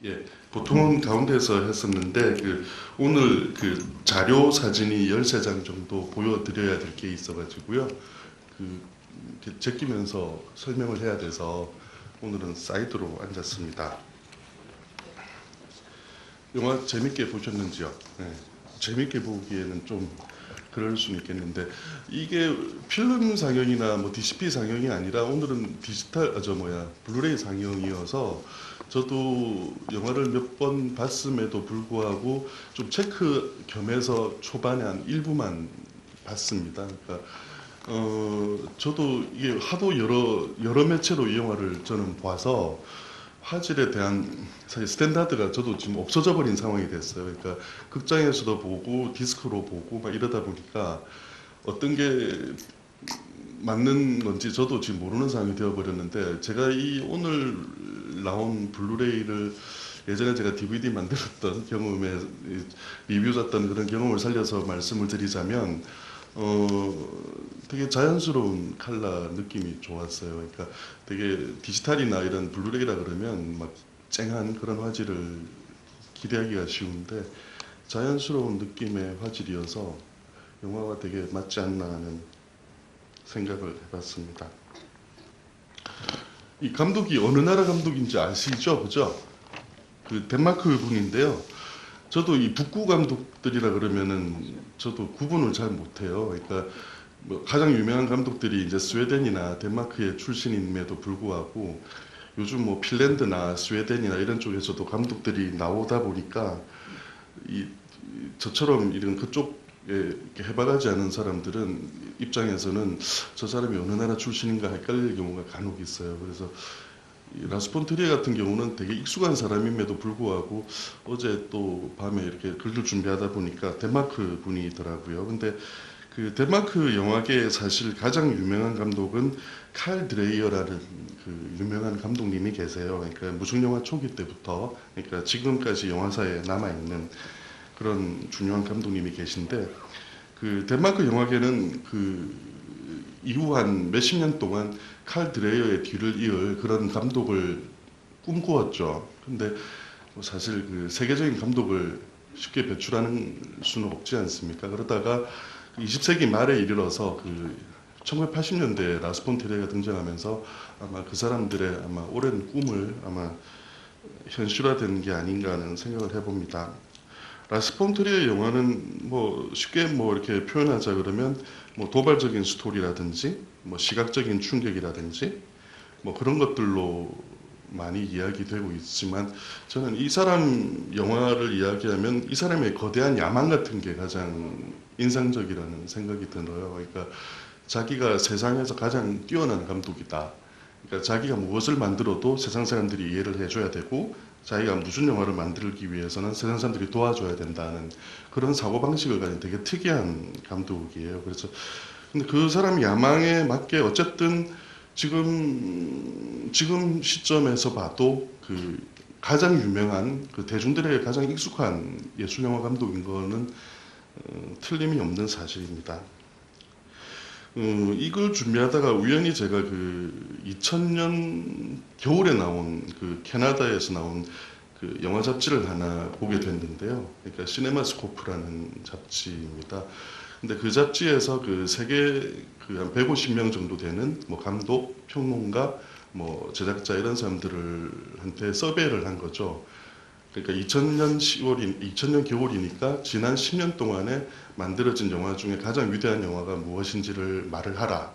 예, 보통은 가운데서 했었는데 오늘 자료 사진이 13장 정도 보여드려야 될 게 있어가지고요. 이렇게 제끼면서 설명을 해야 돼서 오늘은 사이드로 앉았습니다. 영화 재밌게 보셨는지요? 네, 재밌게 보기에는 좀 그럴 수는 있겠는데 이게 필름 상영이나 뭐 DCP 상영이 아니라 오늘은 블루레이 상영이어서 저도 영화를 몇 번 봤음에도 불구하고 좀 체크 겸해서 초반에 한 일부만 봤습니다. 그러니까 저도 이게 하도 여러 매체로 이 영화를 저는 봐서 화질에 대한 사실 스탠다드가 저도 지금 없어져 버린 상황이 됐어요. 그러니까 극장에서도 보고 디스크로 보고 막 이러다 보니까 어떤 게 맞는 건지 저도 지금 모르는 상황이 되어 버렸는데, 제가 이 오늘 나온 블루레이를 예전에 제가 DVD 만들었던 경험에 리뷰 잤던 그런 경험을 살려서 말씀을 드리자면 되게 자연스러운 컬러 느낌이 좋았어요. 그러니까 되게 디지털이나 이런 블루레이라 그러면 막 쨍한 그런 화질을 기대하기가 쉬운데 자연스러운 느낌의 화질이어서 영화가 되게 맞지 않나 하는 생각을 해봤습니다. 이 감독이 어느 나라 감독인지 아시죠? 그죠? 덴마크 분인데요. 저도 이 북구 감독들이라 그러면은 저도 구분을 잘 못해요. 그러니까 뭐 가장 유명한 감독들이 이제 스웨덴이나 덴마크의 출신임에도 불구하고 요즘 뭐 핀란드나 스웨덴이나 이런 쪽에서도 감독들이 나오다 보니까 저처럼 이런 그쪽에 이렇게 해박하지 않은 사람들은 입장에서는 저 사람이 어느 나라 출신인가 헷갈릴 경우가 간혹 있어요. 그래서 라스 폰 트리에 같은 경우는 되게 익숙한 사람임에도 불구하고 어제 또 밤에 이렇게 글을 준비하다 보니까 덴마크 분이더라고요. 근데 덴마크 영화계에 사실 가장 유명한 감독은 칼 드레이어라는 유명한 감독님이 계세요. 그러니까 무성영화 초기 때부터 그러니까 지금까지 영화사에 남아있는 그런 중요한 감독님이 계신데, 덴마크 영화계는 이후 한 몇십 년 동안 칼 드레이어의 뒤를 이을 그런 감독을 꿈꾸었죠. 근데 뭐 사실 세계적인 감독을 쉽게 배출하는 수는 없지 않습니까? 그러다가 20세기 말에 이르러서 1980년대에 라스 폰 트리에가 등장하면서 아마 그 사람들의 아마 오랜 꿈을 아마 현실화된 게 아닌가 하는 생각을 해봅니다. 라스 폰 트리에 영화는 뭐 쉽게 뭐 이렇게 표현하자 그러면 뭐 도발적인 스토리라든지 뭐 시각적인 충격이라든지 뭐 그런 것들로 많이 이야기되고 있지만, 저는 이 사람 영화를 이야기하면 이 사람의 거대한 야망 같은 게 가장 인상적이라는 생각이 들어요. 그러니까 자기가 세상에서 가장 뛰어난 감독이다. 그러니까 자기가 무엇을 만들어도 세상 사람들이 이해를 해줘야 되고 자기가 무슨 영화를 만들기 위해서는 세상 사람들이 도와줘야 된다는 그런 사고방식을 가진 되게 특이한 감독이에요. 그래서 근데 그 사람 야망에 맞게 어쨌든 지금 시점에서 봐도 가장 유명한 대중들에게 가장 익숙한 예술영화 감독인 거는 틀림이 없는 사실입니다. 이걸 준비하다가 우연히 제가 2000년 겨울에 나온 캐나다에서 나온 영화 잡지를 하나 보게 됐는데요. 그러니까 시네마스코프라는 잡지입니다. 근데 그 잡지에서 세계 한 150명 정도 되는 뭐 감독, 평론가, 뭐 제작자 이런 사람들한테 서베이를 한 거죠. 그러니까 2000년 겨울이니까 지난 10년 동안에 만들어진 영화 중에 가장 위대한 영화가 무엇인지를 말을 하라.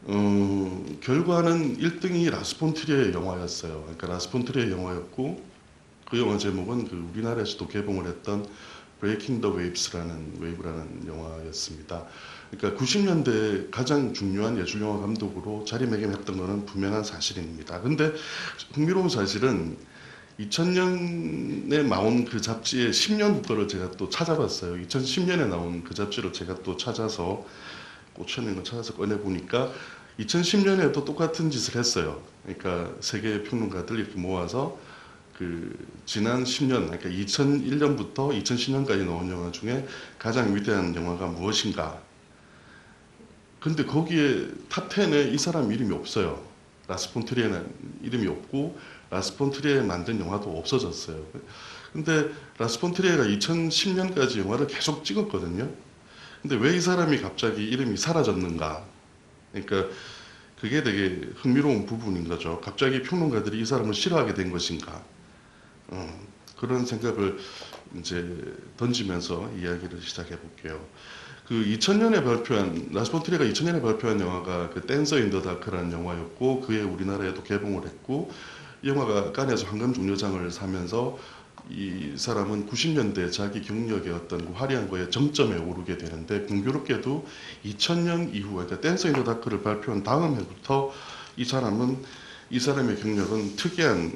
결과는 1등이 라스 폰 트리에의 영화였어요. 그러니까 라스 폰 트리에의 영화였고 그 영화 제목은 우리나라에서도 개봉을 했던 브레이킹 더 웨이브라는 영화였습니다. 그러니까 90년대 가장 중요한 예술영화 감독으로 자리매김했던 것은 분명한 사실입니다. 근데 흥미로운 사실은 2000년에 나온 그 잡지의 10년 거를 제가 또 찾아봤어요. 2010년에 나온 그 잡지를 제가 또 찾아서 꽂혀있는 걸 찾아서 꺼내보니까 2010년에도 똑같은 짓을 했어요. 그러니까 세계 평론가들 이렇게 모아서 지난 10년, 그러니까 2001년부터 2010년까지 나온 영화 중에 가장 위대한 영화가 무엇인가. 근데 거기에 탑10에 이 사람 이름이 없어요. 라스 폰 트리에는 이름이 없고 라스 폰 트리에 만든 영화도 없어졌어요. 근데 라스 폰 트리에가 2010년까지 영화를 계속 찍었거든요. 근데 왜 이 사람이 갑자기 이름이 사라졌는가? 그러니까 그게 되게 흥미로운 부분인 거죠. 갑자기 평론가들이 이 사람을 싫어하게 된 것인가? 그런 생각을 이제 던지면서 이야기를 시작해 볼게요. 그 2000년에 발표한 라스 폰 트리에가 2000년에 발표한 영화가 그 댄서 인 더 다크라는 영화였고 그해 우리나라에도 개봉을 했고 이 영화가 칸에서 황금 종려장을 사면서 이 사람은 90년대 자기 경력의 어떤 그 화려한 거에 정점에 오르게 되는데 공교롭게도 2000년 이후 그러니까 댄서 인 더 다크를 발표한 다음 해부터 이 사람의 경력은 특이한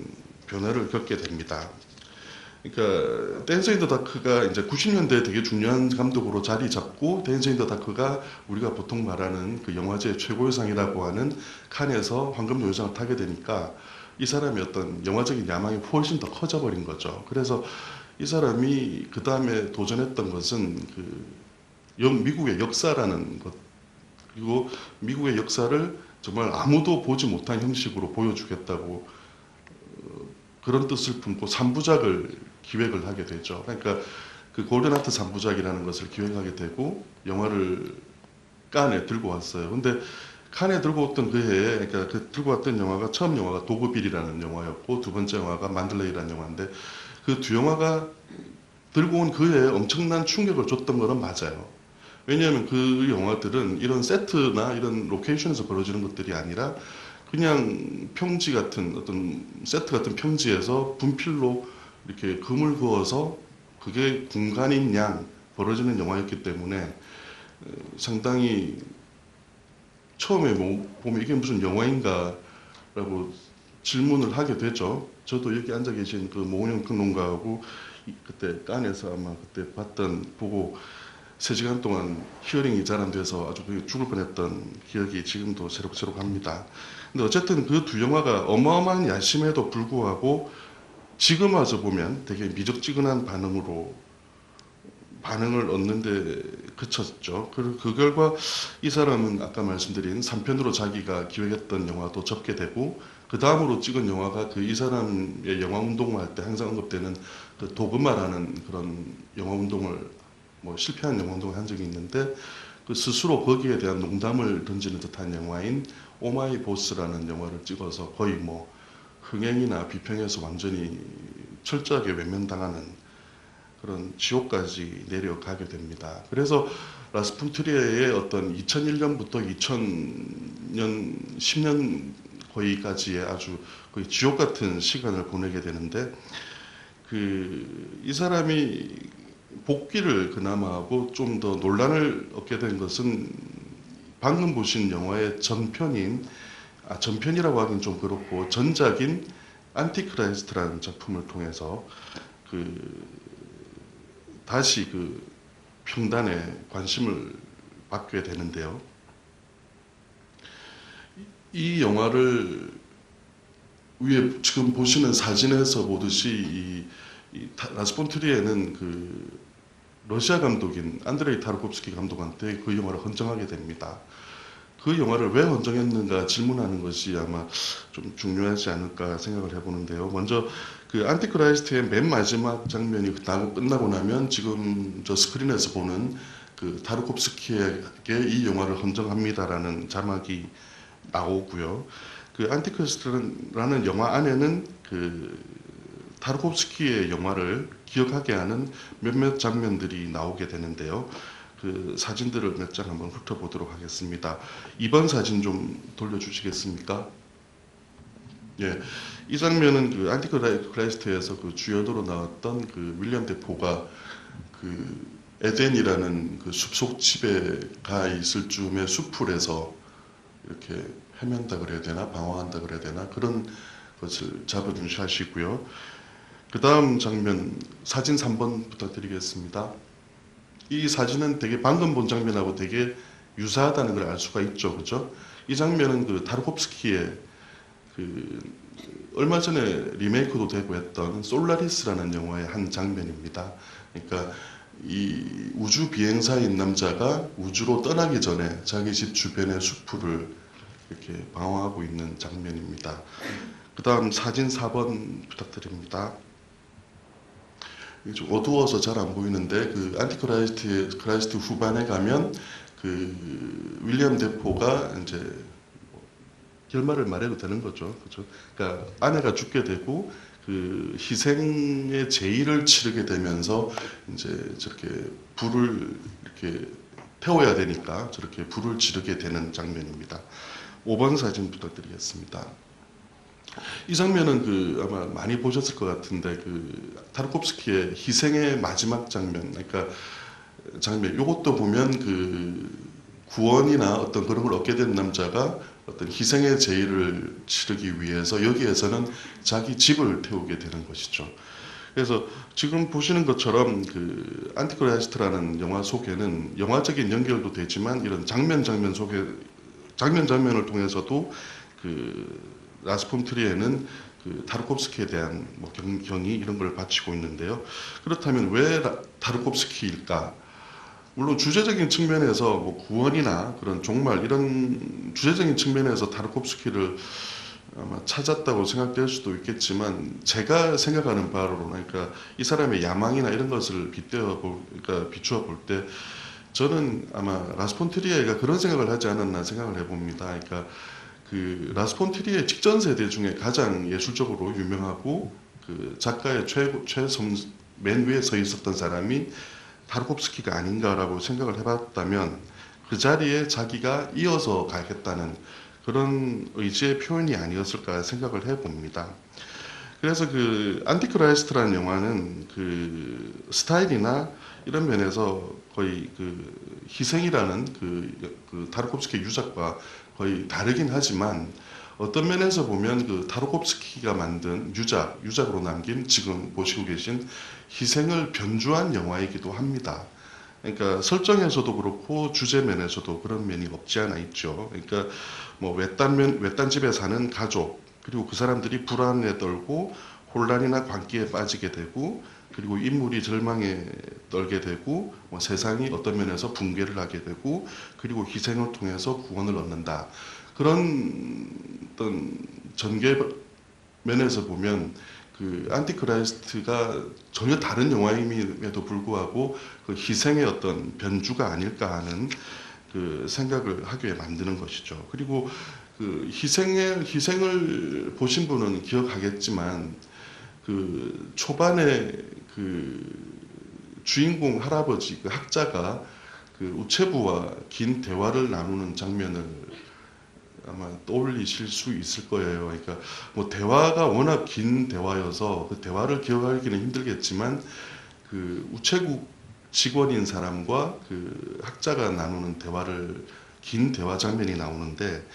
변화를 겪게 됩니다. 그러니까 댄서 인 더 다크가 이제 90년대에 되게 중요한 감독으로 자리 잡고 댄서 인 더 다크가 우리가 보통 말하는 그 영화제 최고의 상이라고 하는 칸에서 황금 종려장을 타게 되니까 이 사람의 어떤 영화적인 야망이 훨씬 더 커져버린 거죠. 그래서 이 사람이 그 다음에 도전했던 것은 그 미국의 역사라는 것 그리고 미국의 역사를 정말 아무도 보지 못한 형식으로 보여주겠다고 그런 뜻을 품고 3부작을 기획을 하게 되죠. 그러니까 그 골든하트 3부작이라는 것을 기획하게 되고 영화를 칸에 들고 왔어요. 근데 칸에 들고 왔던 그 해에 그러니까 그 들고 왔던 영화가 처음 영화가 도그빌이라는 영화였고 두 번째 영화가 만들레이라는 영화인데 그 두 영화가 들고 온 그 해에 엄청난 충격을 줬던 거는 맞아요. 왜냐하면 그 영화들은 이런 세트나 이런 로케이션에서 벌어지는 것들이 아니라 그냥 평지 같은 어떤 세트 같은 평지에서 분필로 이렇게 금을 그어서 그게 공간인 양 벌어지는 영화였기 때문에 상당히 처음에 보면 이게 무슨 영화인가라고 질문을 하게 되죠. 저도 여기 앉아 계신 그 모은영 평론가하고 그때 칸에서 아마 그때 보고 3시간 동안 히어링이 잘 안 돼서 아주 죽을 뻔했던 기억이 지금도 새록새록합니다. 근데 어쨌든 그 두 영화가 어마어마한 야심에도 불구하고 지금 와서 보면 되게 미적지근한 반응을 얻는데 그쳤죠. 그 결과 이 사람은 아까 말씀드린 3편으로 자기가 기획했던 영화도 접게 되고 그 다음으로 찍은 영화가 그 이 사람의 영화 운동을 할 때 항상 언급되는 그 도그마라는 그런 영화 운동을 실패한 영화 운동을 한 적이 있는데 그 스스로 거기에 대한 농담을 던지는 듯한 영화인 오마이 보스라는 영화를 찍어서 거의 흥행이나 비평에서 완전히 철저하게 외면당하는 그런 지옥까지 내려가게 됩니다. 그래서 라스 폰 트리에의 어떤 2001년부터 2000년 10년 거의까지의 아주 거의 지옥 같은 시간을 보내게 되는데 이 사람이 복귀를 그나마 하고 좀 더 논란을 얻게 된 것은 방금 보신 영화의 전편이라고 하긴 좀 그렇고 전작인 안티크라이스트라는 작품을 통해서 다시 평단에 관심을 받게 되는데요. 이 영화를 위에 지금 보시는 사진에서 보듯이 라스 폰 트리에는 러시아 감독인 안드레이 타르코프스키 감독한테 그 영화를 헌정하게 됩니다. 그 영화를 왜 헌정했는가 질문하는 것이 아마 좀 중요하지 않을까 생각을 해보는데요. 먼저 그 안티크라이스트의 맨 마지막 장면이 끝나고 나면 지금 저 스크린에서 보는 그 타르코프스키에게 이 영화를 헌정합니다라는 자막이 나오고요. 그 안티크라이스트라는 영화 안에는 타르코프스키의 영화를 기억하게 하는 몇몇 장면들이 나오게 되는데요. 그 사진들을 몇 장 한번 훑어보도록 하겠습니다. 이번 사진 좀 돌려주시겠습니까? 예, 이 장면은 그 안티크라이스트에서 그 주연으로 나왔던 그 윌리엄 데포가 그 에덴이라는 그 숲속집에 가 있을 즈음에 숲풀에서 이렇게 헤맨다 그래야 되나 방황한다 그래야 되나 그런 것을 잡아준 샷이고요. 그 다음 장면 사진 3번 부탁드리겠습니다. 이 사진은 되게 방금 본 장면하고 되게 유사하다는 걸 알 수가 있죠, 그죠? 이 장면은 그 타르코프스키의 얼마 전에 리메이크도 되고 했던 솔라리스라는 영화의 한 장면입니다. 그러니까 이 우주 비행사인 남자가 우주로 떠나기 전에 자기 집 주변의 숲을 이렇게 방황하고 있는 장면입니다. 그 다음 사진 4번 부탁드립니다. 좀 어두워서 잘 안 보이는데 그 크라이스트 후반에 가면 그 윌리엄 데포가 이제 결말을 말해도 되는 거죠. 그죠? 그러니까 아내가 죽게 되고 그 희생의 제의를 치르게 되면서 이제 저렇게 불을 이렇게 태워야 되니까 저렇게 불을 지르게 되는 장면입니다. 5번 사진 부탁드리겠습니다. 이 장면은 그 아마 많이 보셨을 것 같은데 그 타르콥스키의 희생의 마지막 장면, 그러니까 장면. 이것도 보면 그 구원이나 어떤 그런 걸 얻게 된 남자가 어떤 희생의 제의를 치르기 위해서 여기에서는 자기 집을 태우게 되는 것이죠. 그래서 지금 보시는 것처럼 그 안티크라이스트라는 영화 속에는 영화적인 연결도 되지만 이런 장면을 통해서도 그 라스 폰 트리에는 그 타르콥스키에 대한 뭐 경의 이런 걸 바치고 있는데요. 그렇다면 왜 타르콥스키일까? 물론 주제적인 측면에서 뭐 구원이나 그런 종말 이런 주제적인 측면에서 타르콥스키를 아마 찾았다고 생각될 수도 있겠지만 제가 생각하는 바로는 그러니까 이 사람의 야망이나 이런 것을 그러니까 비추어 볼 때 저는 아마 라스 폰 트리에가 그런 생각을 하지 않았나 생각을 해봅니다. 그러니까 그 라스 폰 트리에 직전 세대 중에 가장 예술적으로 유명하고 그 작가의 맨 위에 서 있었던 사람이 타르콥스키가 아닌가라고 생각을 해봤다면 그 자리에 자기가 이어서 가겠다는 그런 의지의 표현이 아니었을까 생각을 해봅니다. 그래서 그 안티크라이스트라는 영화는 그 스타일이나 이런 면에서 거의 그 희생이라는 그 타르콥스키 유작과 거의 다르긴 하지만 어떤 면에서 보면 그 타르콥스키가 만든 유작으로 남긴 지금 보시고 계신 희생을 변주한 영화이기도 합니다. 그러니까 설정에서도 그렇고 주제면에서도 그런 면이 없지 않아 있죠. 그러니까 뭐 외딴 집에 사는 가족 그리고 그 사람들이 불안에 떨고 혼란이나 광기에 빠지게 되고 그리고 인물이 절망에 떨게 되고 뭐 세상이 어떤 면에서 붕괴를 하게 되고 그리고 희생을 통해서 구원을 얻는다. 그런 어떤 전개 면에서 보면 그 안티크라이스트가 전혀 다른 영화임에도 불구하고 그 희생의 어떤 변주가 아닐까 하는 그 생각을 하게 만드는 것이죠. 그리고 그 희생을 보신 분은 기억하겠지만 그 초반에 그 주인공 할아버지 그 학자가 그 우체부와 긴 대화를 나누는 장면을 아마 떠올리실 수 있을 거예요. 그러니까 뭐 대화가 워낙 긴 대화여서 그 대화를 기억하기는 힘들겠지만 그 우체국 직원인 사람과 그 학자가 나누는 긴 대화 장면이 나오는데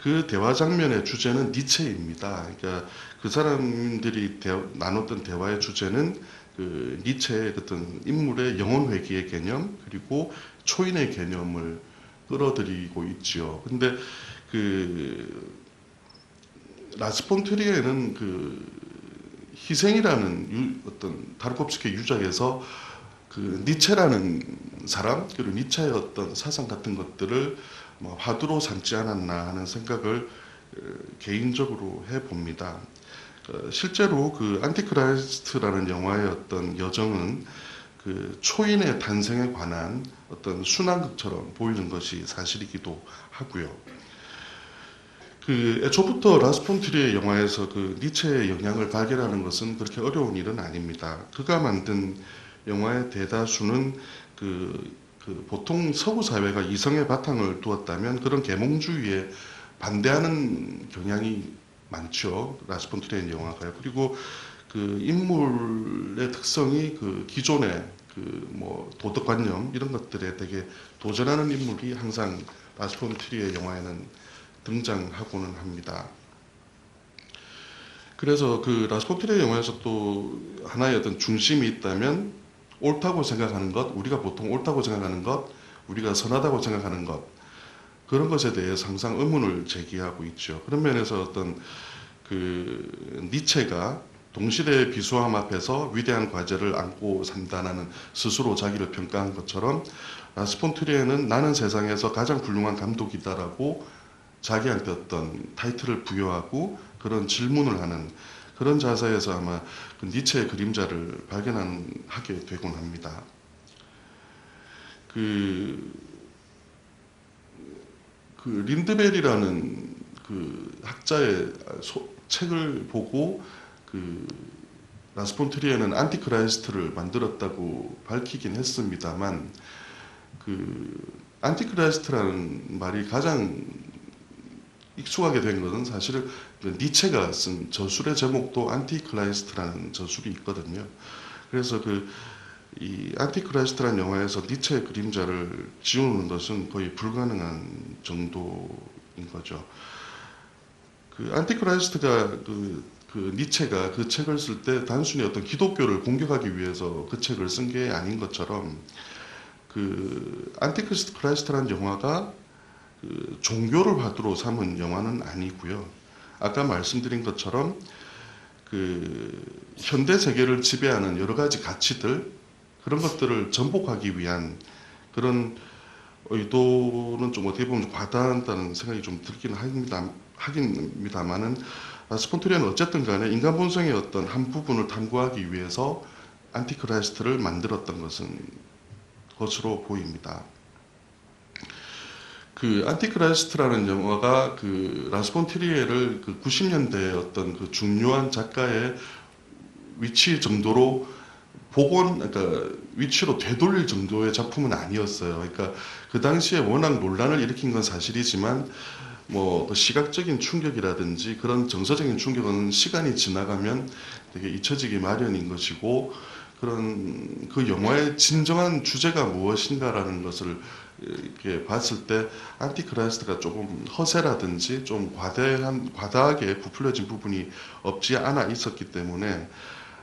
그 대화 장면의 주제는 니체입니다. 그러니까 그 사람들이 나눴던 대화의 주제는 그 니체의 어떤 인물의 영혼 회귀의 개념 그리고 초인의 개념을 끌어들이고 있지요. 근데 그 라스 폰 트리에는 그 희생이라는 어떤 타르콥스키 유작에서 그 니체라는 사람 그리고 니체의 어떤 사상 같은 것들을 뭐 화두로 삼지 않았나 하는 생각을 개인적으로 해봅니다. 실제로 그 안티크라이스트라는 영화의 어떤 여정은 그 초인의 탄생에 관한 어떤 순환극처럼 보이는 것이 사실이기도 하고요. 그 애초부터 라스 폰 트리의 영화에서 그 니체의 영향을 발견하는 것은 그렇게 어려운 일은 아닙니다. 그가 만든 영화의 대다수는 보통 서구 사회가 이성의 바탕을 두었다면 그런 계몽주의에 반대하는 경향이 많죠. 라스 폰 트리의 영화가요. 그리고 그 인물의 특성이 그 기존의 그 뭐 도덕관념 이런 것들에 되게 도전하는 인물이 항상 라스 폰 트리의 영화에는 등장하고는 합니다. 그래서 그 라스 폰 트리의 영화에서 또 하나의 어떤 중심이 있다면 옳다고 생각하는 것, 우리가 보통 옳다고 생각하는 것, 우리가 선하다고 생각하는 것 그런 것에 대해서 항상 의문을 제기하고 있죠. 그런 면에서 어떤 그 니체가 동시대의 비수함 앞에서 위대한 과제를 안고 산다는 스스로 자기를 평가한 것처럼 라스 폰 트리에는 나는 세상에서 가장 훌륭한 감독이다라고 자기한테 어떤 타이틀을 부여하고 그런 질문을 하는 그런 자세에서 아마 그 니체의 그림자를 발견하게 되곤 합니다. 그 린드벨이라는 그 학자의 책을 보고 그 라스폰트리에는 안티크라이스트를 만들었다고 밝히긴 했습니다만 그 안티크라이스트라는 말이 가장 익숙하게 된 것은 사실은 니체가 쓴 저술의 제목도 안티크라이스트라는 저술이 있거든요. 그래서 이 안티크라이스트라는 영화에서 니체의 그림자를 지우는 것은 거의 불가능한 정도인 거죠. 그 안티크라이스트가 니체가 그 책을 쓸 때 단순히 어떤 기독교를 공격하기 위해서 그 책을 쓴 게 아닌 것처럼 그 안티크라이스트라는 영화가 그 종교를 화두로 삼은 영화는 아니고요. 아까 말씀드린 것처럼 그 현대 세계를 지배하는 여러 가지 가치들 그런 것들을 전복하기 위한 그런 의도는 좀 어떻게 보면 과다하다는 생각이 좀 들기는 하긴입니다만은 스폰트리아는 어쨌든 간에 인간 본성의 어떤 한 부분을 탐구하기 위해서 안티크라이스트를 만들었던 것으로 보입니다. 그 안티크라이스트라는 영화가 그 라스폰트리에를 그 90년대의 어떤 그 중요한 작가의 위치 정도로 그러니까 위치로 되돌릴 정도의 작품은 아니었어요. 그러니까 그 당시에 워낙 논란을 일으킨 건 사실이지만 뭐 시각적인 충격이라든지 그런 정서적인 충격은 시간이 지나가면 되게 잊혀지기 마련인 것이고 그런 그 영화의 진정한 주제가 무엇인가라는 것을 이렇게 봤을 때 안티크라이스트가 조금 허세라든지 좀 과다하게 부풀려진 부분이 없지 않아 있었기 때문에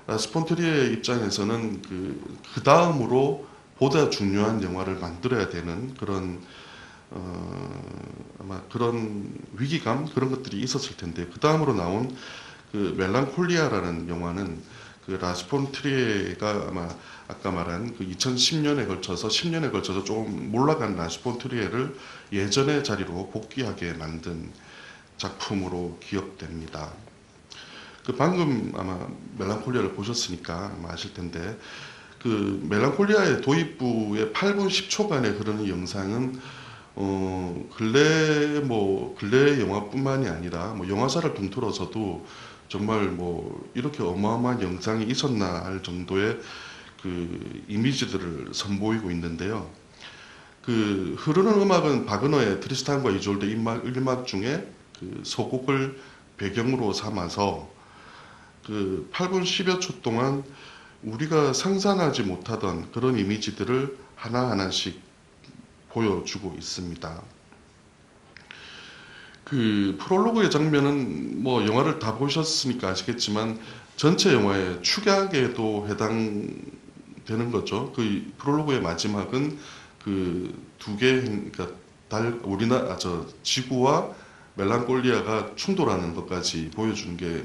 스폰트리의 입장에서는 그 다음으로 보다 중요한 영화를 만들어야 되는 그런 아마 그런 위기감 그런 것들이 있었을 텐데 그 다음으로 나온 그 멜랑콜리아라는 영화는 그 라스폰트리에가 아마 아까 말한 그 2010년에 걸쳐서 10년에 걸쳐서 조금 몰락한 라스폰트리에를 예전의 자리로 복귀하게 만든 작품으로 기억됩니다. 그 방금 아마 멜랑콜리아를 보셨으니까 아마 아실 텐데 그 멜랑콜리아의 도입부의 8분 10초간의 흐르는 영상은 근래 영화뿐만이 아니라 뭐 영화사를 통틀어서도 정말 뭐 이렇게 어마어마한 영상이 있었나 할 정도의 그 이미지들을 선보이고 있는데요. 그 흐르는 음악은 바그너의 트리스탄과 이졸데 1막 중에 그 서곡을 배경으로 삼아서 그 8분 10여 초 동안 우리가 상상하지 못하던 그런 이미지들을 하나하나씩 보여주고 있습니다. 그 프롤로그의 장면은 뭐 영화를 다 보셨으니까 아시겠지만 전체 영화의 축약에도 해당되는 거죠. 그 프롤로그의 마지막은 그 두 개, 그러니까 지구와 멜랑콜리아가 충돌하는 것까지 보여주는 게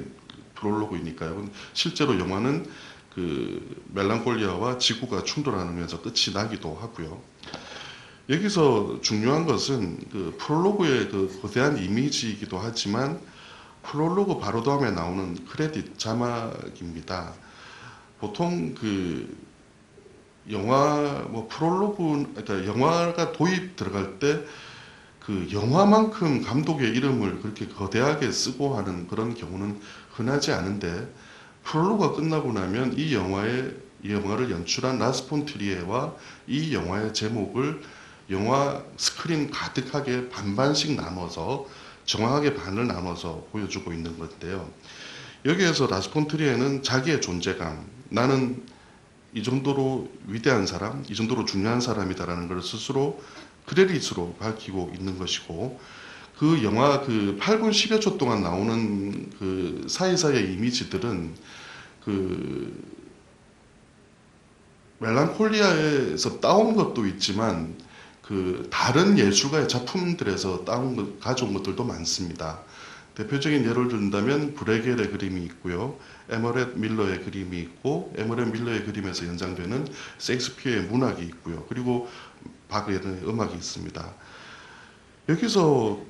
프롤로그이니까요. 실제로 영화는 그 멜랑콜리아와 지구가 충돌하면서 끝이 나기도 하고요. 여기서 중요한 것은 그 프롤로그의 그 거대한 이미지이기도 하지만 프롤로그 바로 다음에 나오는 크레딧 자막입니다. 보통 그 영화 뭐 프롤로그 그러니까 영화가 도입 들어갈 때 그 영화만큼 감독의 이름을 그렇게 거대하게 쓰고 하는 그런 경우는 흔하지 않은데 프롤로그가 끝나고 나면 이 영화를 연출한 라스폰트리에와 이 영화의 제목을 영화 스크린 가득하게 반반씩 나눠서 정확하게 반을 나눠서 보여주고 있는 건데요. 여기에서 라스폰트리에는 자기의 존재감, 나는 이 정도로 위대한 사람, 이 정도로 중요한 사람이다라는 걸 스스로 크레딧으로 밝히고 있는 것이고 그 영화 그 8분 10여 초 동안 나오는 그 사이사이의 이미지들은 그 멜랑콜리아에서 따온 것도 있지만 그 다른 예술가의 작품들에서 가져온 것들도 많습니다. 대표적인 예를 든다면 브레겔의 그림이 있고요. 에머렛 밀러의 그림이 있고 에머렛 밀러의 그림에서 연장되는 셰익스피어의 문학이 있고요. 그리고 바그의 음악이 있습니다. 여기서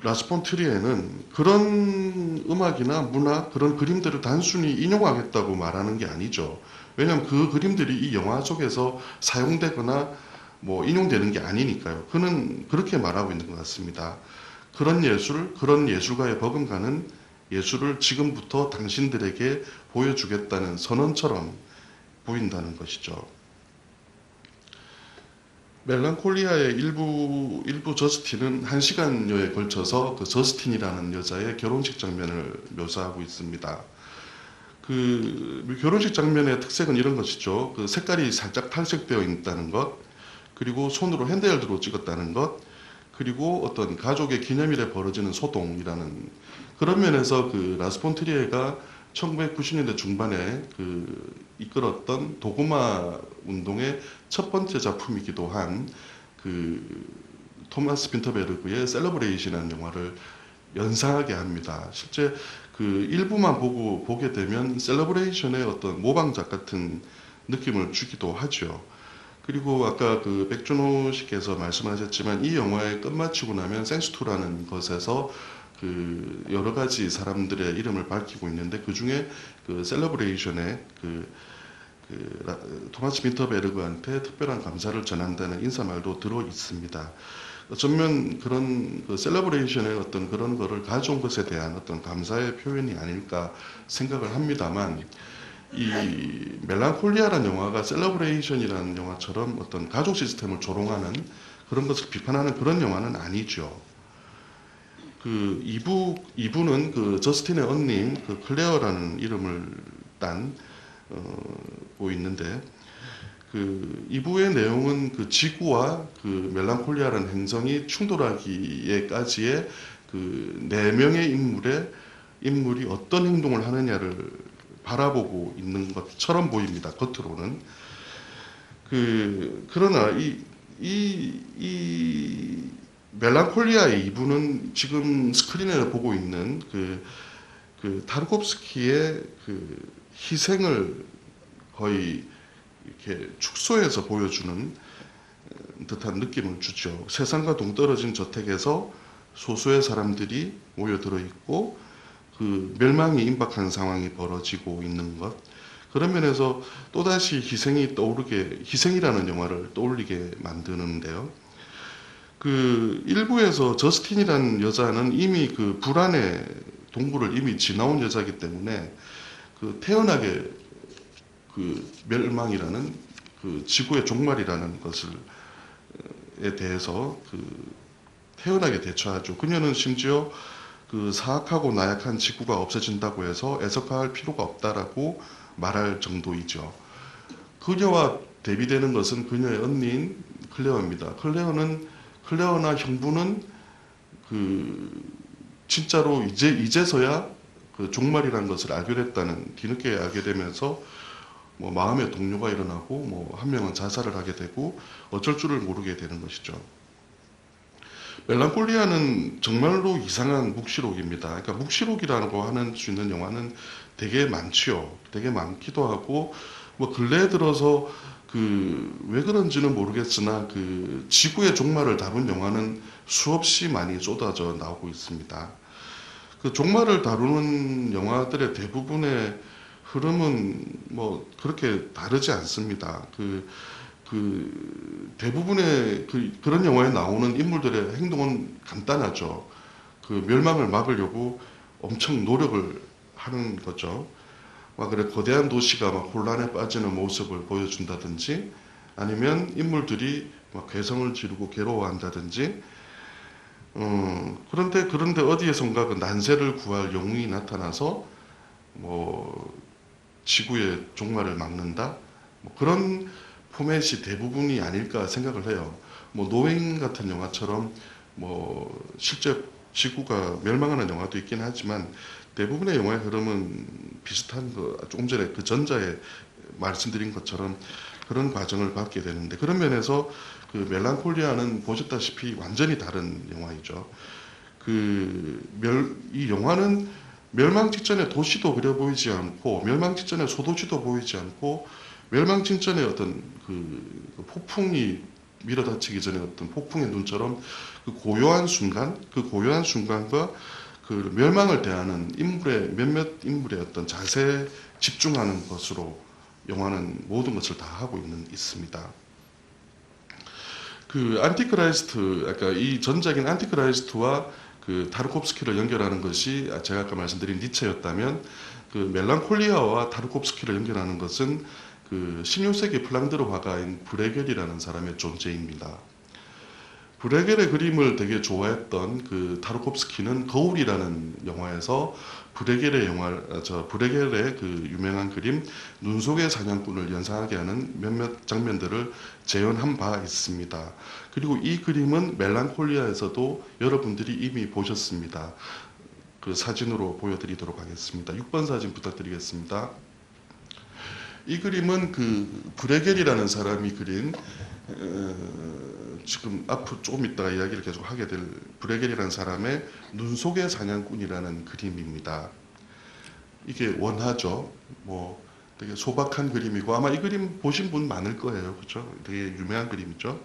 라스 폰 트리에는 그런 음악이나 문화, 그런 그림들을 단순히 인용하겠다고 말하는 게 아니죠. 왜냐하면 그 그림들이 이 영화 속에서 사용되거나 뭐 인용되는 게 아니니까요. 그는 그렇게 말하고 있는 것 같습니다. 그런 예술, 그런 예술가의 버금가는 예술을 지금부터 당신들에게 보여주겠다는 선언처럼 보인다는 것이죠. 멜랑콜리아의 일부 저스틴은 1시간여에 걸쳐서 그 저스틴이라는 여자의 결혼식 장면을 묘사하고 있습니다. 그 결혼식 장면의 특색은 이런 것이죠. 그 색깔이 살짝 탈색되어 있다는 것, 그리고 손으로 핸드헬드로 찍었다는 것, 그리고 어떤 가족의 기념일에 벌어지는 소동이라는 그런 면에서 그 라스폰트리에가 1990년대 중반에 그 이끌었던 도그마 운동의 첫 번째 작품이기도 한 그 토마스 빈터베르그의 셀러브레이션이라는 영화를 연상하게 합니다. 실제 그 일부만 보게 되면 셀러브레이션의 어떤 모방작 같은 느낌을 주기도 하죠. 그리고 아까 그 백준호 씨께서 말씀하셨지만 이 영화의 끝마치고 나면 생스투라는 것에서 그 여러 가지 사람들의 이름을 밝히고 있는데 그 중에 그 셀러브레이션의 토마스 빈터베르그한테 특별한 감사를 전한다는 인사말도 들어 있습니다. 어쩌면 그런 그 셀러브레이션의 어떤 그런 거를 가져온 것에 대한 어떤 감사의 표현이 아닐까 생각을 합니다만 이 멜랑콜리아라는 영화가 셀러브레이션이라는 영화처럼 어떤 가족 시스템을 조롱하는 그런 것을 비판하는 그런 영화는 아니죠. 그 2부는 그 저스틴의 언니인 그 클레어라는 이름을 딴 고 있는데 그 2부의 내용은 그 지구와 그 멜랑콜리아라는 행성이 충돌하기에까지의 그 4명의 인물이 어떤 행동을 하느냐를 바라보고 있는 것처럼 보입니다. 겉으로는. 그러나 이 멜랑콜리아의 2부는 지금 스크린에 보고 있는 그 타르콥스키의 그 희생을 거의 이렇게 축소해서 보여주는 듯한 느낌을 주죠. 세상과 동떨어진 저택에서 소수의 사람들이 모여들어 있고 그 멸망이 임박한 상황이 벌어지고 있는 것. 그런 면에서 또다시 희생이라는 영화를 떠올리게 만드는데요. 그 일부에서 저스틴이라는 여자는 이미 그 불안의 동굴을 이미 지나온 여자이기 때문에 그 태연하게 그 멸망이라는 그 지구의 종말이라는 것을에 대해서 그 태연하게 대처하죠. 그녀는 심지어 그 사악하고 나약한 지구가 없어진다고 해서 애석할 필요가 없다라고 말할 정도이죠. 그녀와 대비되는 것은 그녀의 언니인 클레어입니다. 클레어나 형부는 그 진짜로 이제서야 그 종말이라는 것을 알게 됐다는 뒤늦게 알게 되면서 뭐 마음의 동요가 일어나고 뭐 한 명은 자살을 하게 되고 어쩔 줄을 모르게 되는 것이죠. 멜랑콜리아는 정말로 이상한 묵시록입니다. 그러니까 묵시록이라고 하는 수 있는 영화는 되게 많지요. 되게 많기도 하고 뭐 근래에 들어서 그 왜 그런지는 모르겠으나 그 지구의 종말을 다룬 영화는 수없이 많이 쏟아져 나오고 있습니다. 그 종말을 다루는 영화들의 대부분의 흐름은 뭐 그렇게 다르지 않습니다. 대부분의 그런 영화에 나오는 인물들의 행동은 간단하죠. 그 멸망을 막으려고 엄청 노력을 하는 거죠. 막 그래 거대한 도시가 막 혼란에 빠지는 모습을 보여준다든지 아니면 인물들이 막 괴성을 지르고 괴로워한다든지 그런데 어디에선가 그 난세를 구할 영웅이 나타나서 뭐 지구의 종말을 막는다 뭐 그런 포맷이 대부분이 아닐까 생각을 해요. 뭐 노웨인 같은 영화처럼 뭐 실제 지구가 멸망하는 영화도 있긴 하지만 대부분의 영화의 흐름은 비슷한 거 조금 전에 그 전자에 말씀드린 것처럼 그런 과정을 받게 되는데 그런 면에서 그 멜랑콜리아는 보셨다시피 완전히 다른 영화이죠. 이 영화는 멸망 직전의 도시도 그려 보이지 않고 멸망 직전의 소도시도 보이지 않고 멸망 직전의 어떤 그 폭풍이 밀어닥치기 전에 어떤 폭풍의 눈처럼 그 고요한 순간, 그 고요한 순간과 그 멸망을 대하는 인물의 몇몇 인물의 어떤 자세에 집중하는 것으로 영화는 모든 것을 다 하고 있습니다. 그 안티크라이스트, 아까 이 전작인 안티크라이스트와 그 타르콥스키를 연결하는 것이 제가 아까 말씀드린 니체였다면, 그 멜랑콜리아와 타르콥스키를 연결하는 것은 그 16세기 플랑드르 화가인 브레겔이라는 사람의 존재입니다. 브레겔의 그림을 되게 좋아했던 그 타르콥스키는 거울이라는 영화에서 브레겔의 그 유명한 그림 눈 속의 사냥꾼을 연상하게 하는 몇몇 장면들을 재현한 바 있습니다. 그리고 이 그림은 멜랑콜리아에서도 여러분들이 이미 보셨습니다. 그 사진으로 보여드리도록 하겠습니다. 6번 사진 부탁드리겠습니다. 이 그림은 그 브레겔이라는 사람이 그린 지금 앞으로 조금 있다가 이야기를 계속 하게 될 브레겔이라는 사람의 눈 속의 사냥꾼이라는 그림입니다. 이게 원화죠. 뭐 되게 소박한 그림이고 아마 이 그림 보신 분 많을 거예요. 그렇죠? 되게 유명한 그림이죠.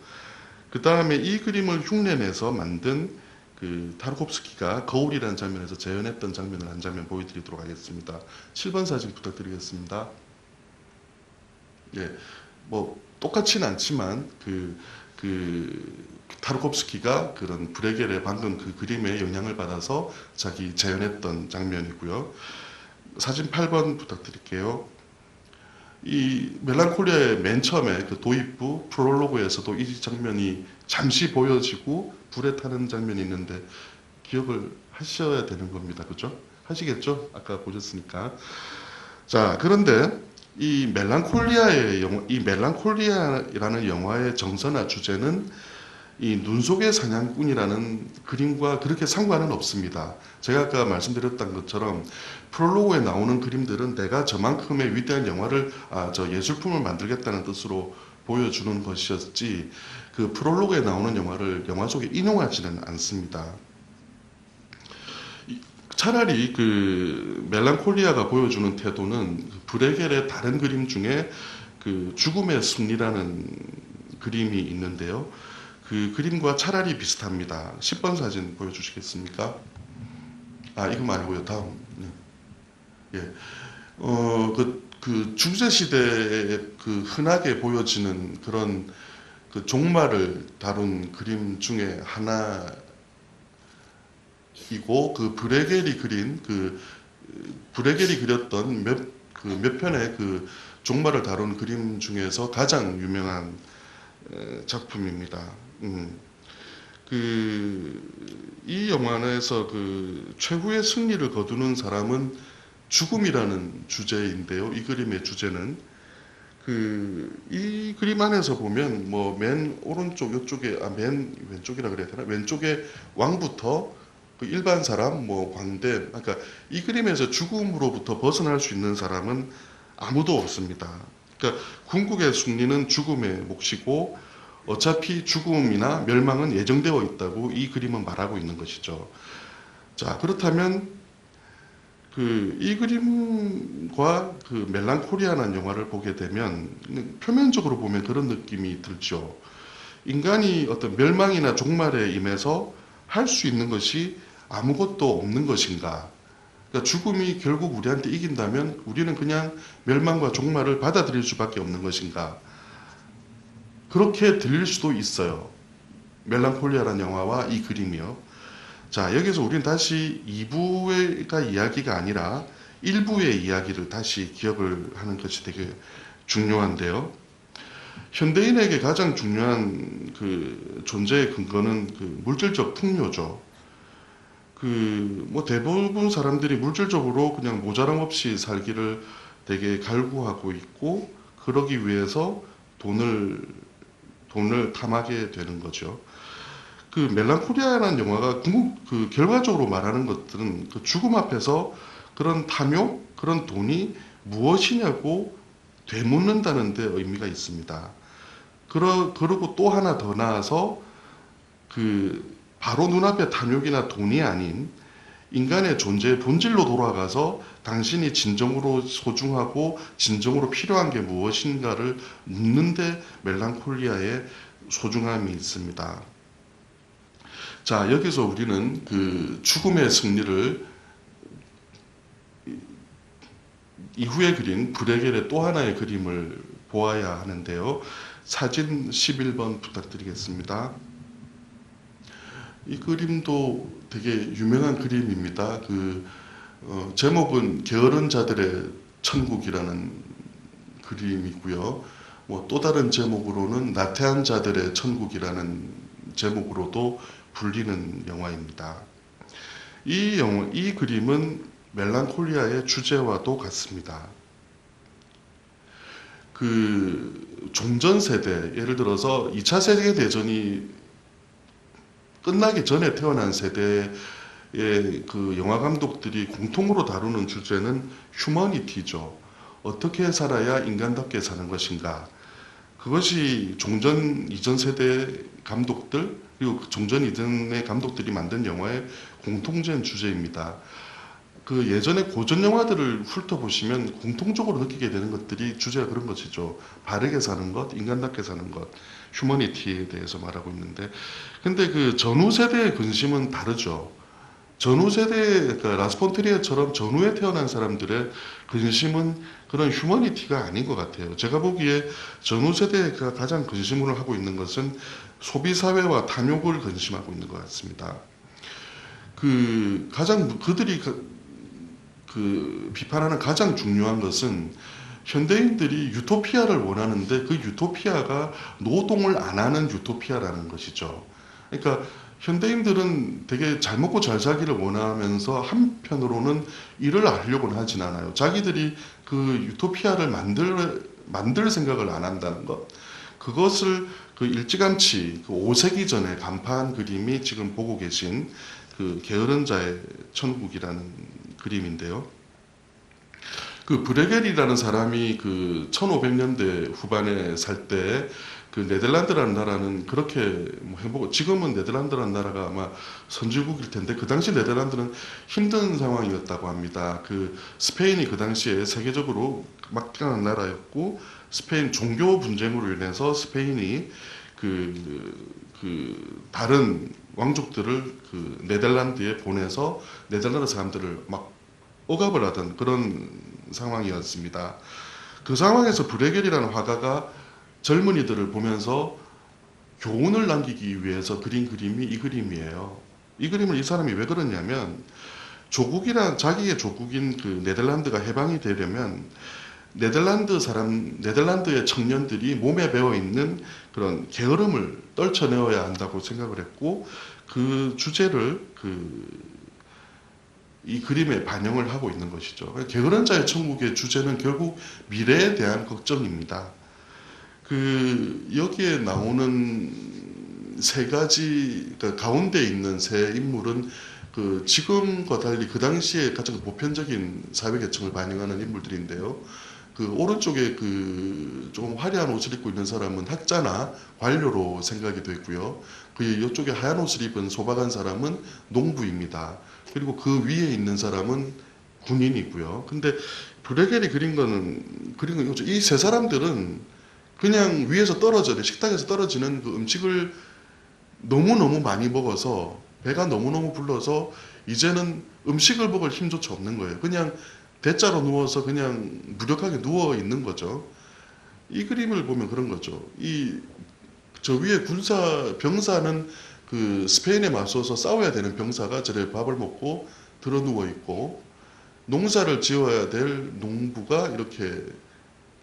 그 다음에 이 그림을 흉내내서 만든 그 타르콥스키가 거울이라는 장면에서 재현했던 장면을 한 장면 보여드리도록 하겠습니다. 7번 사진 부탁드리겠습니다. 예, 뭐 똑같지는 않지만 그 타르콥스키가 그런 브레겔의 방금 그 그림에 영향을 받아서 자기 재현했던 장면이고요. 사진 8번 부탁드릴게요. 이 멜랑콜리아의 맨 처음에 그 도입부 프롤로그에서도 이 장면이 잠시 보여지고 불에 타는 장면이 있는데 기억을 하셔야 되는 겁니다. 그렇죠? 하시겠죠? 아까 보셨으니까. 자, 그런데 이 멜랑콜리아라는 영화의 정서나 주제는 이 눈 속의 사냥꾼이라는 그림과 그렇게 상관은 없습니다. 제가 아까 말씀드렸던 것처럼 프롤로그에 나오는 그림들은 내가 저만큼의 위대한 예술품을 만들겠다는 뜻으로 보여주는 것이었지, 그 프롤로그에 나오는 영화를 영화 속에 인용하지는 않습니다. 차라리 그 멜랑콜리아가 보여주는 태도는 브레겔의 다른 그림 중에 그 죽음의 승리라는 그림이 있는데요. 그 그림과 차라리 비슷합니다. 10번 사진 보여주시겠습니까? 이거 말고요. 다음. 네. 예. 그 중세시대에 그 흔하게 보여지는 그런 그 종말을 다룬 그림 중에 하나이고, 그 브레겔이 그렸던 몇 편의 그 종말을 다룬 그림 중에서 가장 유명한 작품입니다. 이 영화에서 그 최후의 승리를 거두는 사람은 죽음이라는 주제인데요. 이 그림의 주제는 이 그림 안에서 보면 뭐 맨 오른쪽 이쪽에 맨 왼쪽이라 그래야 되나? 왼쪽에 왕부터 그 일반 사람, 뭐 광대, 그러니까 이 그림에서 죽음으로부터 벗어날 수 있는 사람은 아무도 없습니다. 그러니까 궁극의 승리는 죽음의 몫이고 어차피 죽음이나 멸망은 예정되어 있다고 이 그림은 말하고 있는 것이죠. 자, 그렇다면 이 그림과 그 멜랑콜리아라는 영화를 보게 되면 표면적으로 보면 그런 느낌이 들죠. 인간이 어떤 멸망이나 종말에 임해서 할 수 있는 것이 아무것도 없는 것인가? 그러니까 죽음이 결국 우리한테 이긴다면 우리는 그냥 멸망과 종말을 받아들일 수밖에 없는 것인가? 그렇게 들릴 수도 있어요. 멜랑콜리아라는 영화와 이 그림이요. 자, 여기서 우리는 다시 2부의 이야기가 아니라 1부의 이야기를 다시 기억을 하는 것이 되게 중요한데요. 현대인에게 가장 중요한 그 존재의 근거는 그 물질적 풍요죠. 뭐 대부분 사람들이 물질적으로 그냥 모자람 없이 살기를 되게 갈구하고 있고, 그러기 위해서 돈을 탐하게 되는 거죠. 그 멜랑콜리아라는 영화가 결과적으로 말하는 것들은 그 죽음 앞에서 그런 탐욕, 그런 돈이 무엇이냐고 되묻는다는 데 의미가 있습니다. 그리고 또 하나 더 나아서 바로 눈앞에 탐욕이나 돈이 아닌 인간의 존재의 본질로 돌아가서 당신이 진정으로 소중하고 진정으로 필요한 게 무엇인가를 묻는데 멜랑콜리아의 소중함이 있습니다. 자, 여기서 우리는 그 죽음의 승리를 이후에 그린 브레겔의 또 하나의 그림을 보아야 하는데요. 사진 11번 부탁드리겠습니다. 이 그림도 되게 유명한 그림입니다. 제목은 게으른 자들의 천국이라는 그림이고요. 뭐 또 다른 제목으로는 나태한 자들의 천국이라는 제목으로도 불리는 영화입니다. 이 그림은 멜랑콜리아의 주제와도 같습니다. 그 종전 세대, 예를 들어서 2차 세계대전이 끝나기 전에 태어난 세대의 그 영화 감독들이 공통으로 다루는 주제는 휴머니티죠. 어떻게 살아야 인간답게 사는 것인가. 그것이 종전 이전 세대 감독들 그리고 종전 이전의 감독들이 만든 영화의 공통된 주제입니다. 그 예전의 고전 영화들을 훑어보시면 공통적으로 느끼게 되는 것들이 주제가 그런 것이죠. 바르게 사는 것, 인간답게 사는 것, 휴머니티에 대해서 말하고 있는데, 근데 그 전후 세대의 근심은 다르죠. 전후 세대, 그러니까 라스폰트리에처럼 전후에 태어난 사람들의 근심은 그런 휴머니티가 아닌 것 같아요. 제가 보기에 전후 세대가 가장 근심을 하고 있는 것은 소비사회와 탐욕을 근심하고 있는 것 같습니다. 그들이 비판하는 가장 중요한 것은 현대인들이 유토피아를 원하는데 그 유토피아가 노동을 안 하는 유토피아라는 것이죠. 그러니까 현대인들은 되게 잘 먹고 잘 살기를 원하면서 한편으로는 일을 하려고는 하진 않아요. 자기들이 그 유토피아를 만들 생각을 안 한다는 것. 그것을 그 일찌감치 그 5세기 전에 간파한 그림이 지금 보고 계신 그 게으른 자의 천국이라는 그림인데요. 그 브레겔이라는 사람이 그 1500년대 후반에 살 때 그 네덜란드라는 나라는 그렇게 뭐 행복, 지금은 네덜란드라는 나라가 아마 선진국일 텐데 그 당시 네덜란드는 힘든 상황이었다고 합니다. 그 스페인이 그 당시에 세계적으로 막강한 나라였고 스페인 종교 분쟁으로 인해서 스페인이 다른 왕족들을 그 네덜란드에 보내서 네덜란드 사람들을 막 억압을 하던 그런 상황이었습니다. 그 상황에서 브레겔이라는 화가가 젊은이들을 보면서 교훈을 남기기 위해서 그린 그림이 이 그림이에요. 이 그림을 이 사람이 왜 그러냐면 자기의 조국인 그 네덜란드가 해방이 되려면 네덜란드의 청년들이 몸에 배어 있는 그런 게으름을 떨쳐내어야 한다고 생각을 했고 그 주제를 이 그림에 반영을 하고 있는 것이죠. 게으른 자의 천국의 주제는 결국 미래에 대한 걱정입니다. 여기에 나오는 세 가지, 그러니까 가운데 있는 세 인물은 지금과 달리 그 당시에 가장 보편적인 사회계층을 반영하는 인물들인데요. 오른쪽에 조금 화려한 옷을 입고 있는 사람은 학자나 관료로 생각이 되고요. 이쪽에 하얀 옷을 입은 소박한 사람은 농부입니다. 그리고 그 위에 있는 사람은 군인이고요. 근데 브레겔이 그린 거는 이 세 사람들은 그냥 위에서 식탁에서 떨어지는 그 음식을 너무너무 많이 먹어서 배가 너무너무 불러서 이제는 음식을 먹을 힘조차 없는 거예요. 그냥 대자로 누워서 그냥 무력하게 누워 있는 거죠. 이 그림을 보면 그런 거죠. 저 위에 병사는 스페인에 맞서서 싸워야 되는 병사가 저래 밥을 먹고 들어 누워 있고, 농사를 지어야 될 농부가 이렇게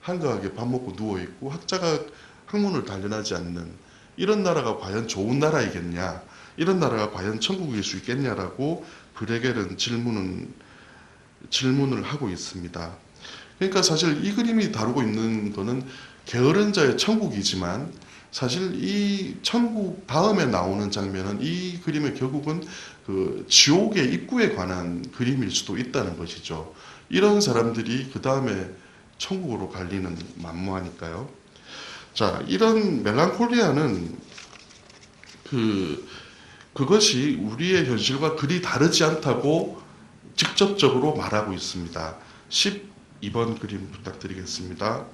한가하게 밥 먹고 누워 있고, 학자가 학문을 단련하지 않는 이런 나라가 과연 좋은 나라이겠냐, 이런 나라가 과연 천국일 수 있겠냐라고 브레겔은 질문을 하고 있습니다. 그러니까 사실 이 그림이 다루고 있는 거는 게으른 자의 천국이지만, 사실 이 천국 다음에 나오는 장면은 이 그림의 결국은 지옥의 입구에 관한 그림일 수도 있다는 것이죠. 이런 사람들이 그 다음에 천국으로 갈 리는 만무하니까요. 자, 이런 멜랑콜리아는 그것이 우리의 현실과 그리 다르지 않다고 직접적으로 말하고 있습니다. 12번 그림 부탁드리겠습니다.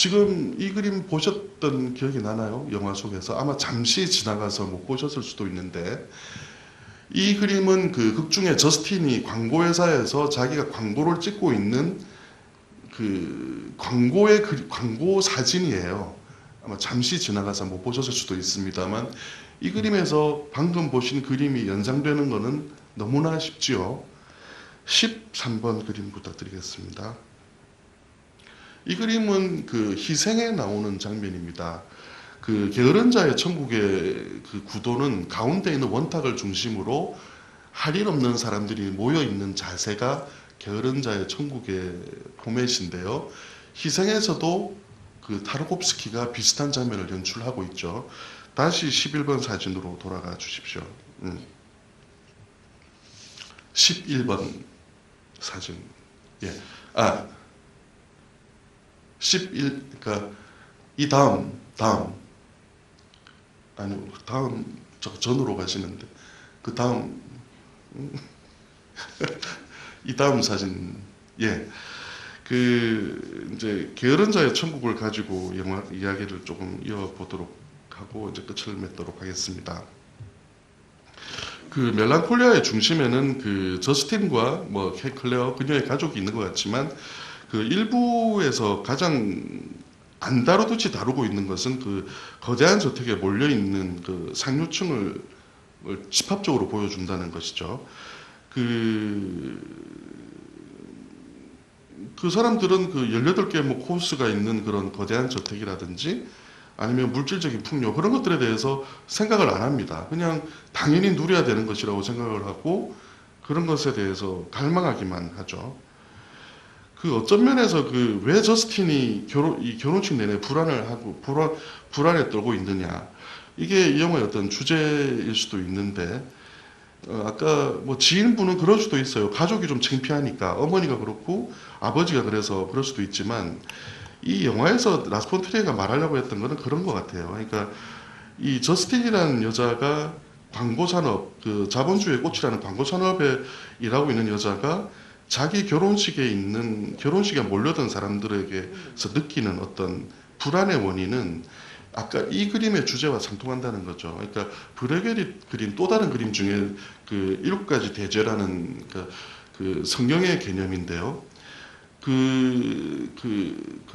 지금 이 그림 보셨던 기억이 나나요? 영화 속에서 아마 잠시 지나가서 못 보셨을 수도 있는데 이 그림은 그 극 중에 저스틴이 광고회사에서 자기가 광고를 찍고 있는 그 광고 사진이에요. 아마 잠시 지나가서 못 보셨을 수도 있습니다만 이 그림에서 방금 보신 그림이 연상되는 것은 너무나 쉽지요. 13번 그림 부탁드리겠습니다. 이 그림은 그 희생에 나오는 장면입니다. 그 게으른 자의 천국의 그 구도는 가운데 있는 원탁을 중심으로 할 일 없는 사람들이 모여 있는 자세가 게으른 자의 천국의 포맷인데요. 희생에서도 그 타르콥스키가 비슷한 장면을 연출하고 있죠. 다시 11번 사진으로 돌아가 주십시오. 11번 사진. 예. 11, 그러니까 이 다음. 아니, 다음, 전으로 가시는데. 그 다음, 이 다음 사진. 예. 이제, 게으른 자의 천국을 가지고 이야기를 조금 이어보도록 하고, 이제 끝을 맺도록 하겠습니다. 그 멜랑콜리아의 중심에는 그 저스틴과 뭐 클레어, 그녀의 가족이 있는 것 같지만, 그 일부에서 가장 안 다루듯이 다루고 있는 것은 그 거대한 저택에 몰려 있는 그 상류층을 집합적으로 보여준다는 것이죠. 그 사람들은 그 18개 뭐 코스가 있는 그런 거대한 저택이라든지 아니면 물질적인 풍요 그런 것들에 대해서 생각을 안 합니다. 그냥 당연히 누려야 되는 것이라고 생각을 하고 그런 것에 대해서 갈망하기만 하죠. 그 어떤 면에서 그 왜 저스틴이 이 결혼식 내내 불안을 하고 불안에 떨고 있느냐 이게 이 영화의 어떤 주제일 수도 있는데 아까 뭐 지인분은 그럴 수도 있어요. 가족이 좀 창피하니까 어머니가 그렇고 아버지가 그래서 그럴 수도 있지만 이 영화에서 라스 폰 트리에가 말하려고 했던 거는 그런 것 같아요. 그러니까 이 저스틴이라는 여자가 광고 산업 그 자본주의의 꽃이라는 광고 산업에 일하고 있는 여자가 자기 결혼식에 몰려든 사람들에게서 느끼는 어떤 불안의 원인은 아까 이 그림의 주제와 상통한다는 거죠. 그러니까 브레겔이 그린 또 다른 그림 중에 그 7가지 대죄라는 그 성경의 개념인데요. 그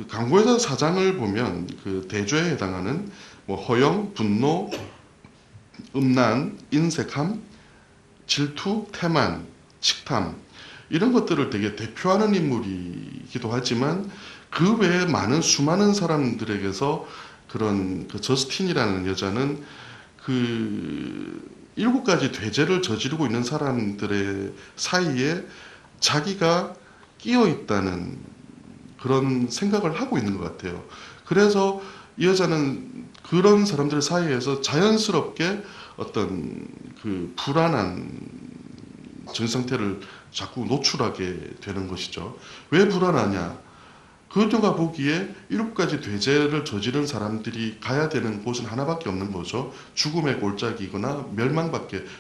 광고회사 사장을 보면 그 대죄에 해당하는 뭐 허영, 분노, 음란, 인색함, 질투, 태만, 식탐 이런 것들을 되게 대표하는 인물이기도 하지만 그 외에 많은 수많은 사람들에게서 그런 그 저스틴이라는 여자는 그 7가지 죄를 저지르고 있는 사람들의 사이에 자기가 끼어 있다는 그런 생각을 하고 있는 것 같아요. 그래서 이 여자는 그런 사람들 사이에서 자연스럽게 어떤 그 불안한 증상태를 자꾸 노출하게 되는 것이죠. 왜 불안하냐? 그녀가 보기에 7가지 죄를 저지른 사람들이 가야 되는 곳은 하나밖에 없는 거죠. 죽음의 골짜기거나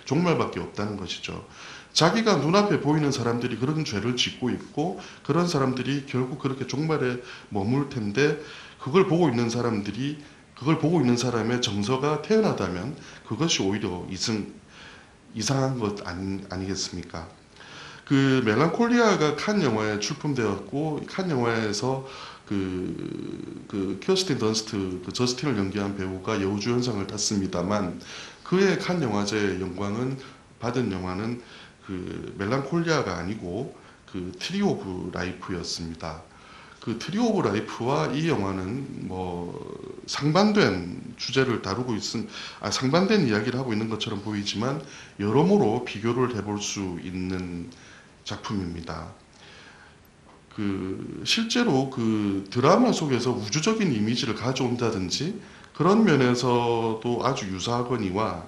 종말밖에 없다는 것이죠. 자기가 눈앞에 보이는 사람들이 그런 죄를 짓고 있고 그런 사람들이 결국 그렇게 종말에 머물 텐데 그걸 보고 있는 사람의 정서가 태어나다면 그것이 오히려 이상한 것 아니겠습니까? 그 멜랑콜리아가 칸 영화에 출품되었고 칸 영화에서 그 키어스틴 던스트 그 저스틴을 연기한 배우가 여우주연상을 탔습니다만 그의 칸 영화제 영광은 받은 영화는 그 멜랑콜리아가 아니고 그 트리 오브 라이프였습니다. 그 트리 오브 라이프와 이 영화는 뭐 상반된 주제를 다루고 상반된 이야기를 하고 있는 것처럼 보이지만 여러모로 비교를 해볼 수 있는 작품입니다. 실제로 그 드라마 속에서 우주적인 이미지를 가져온다든지 그런 면에서도 아주 유사하거니와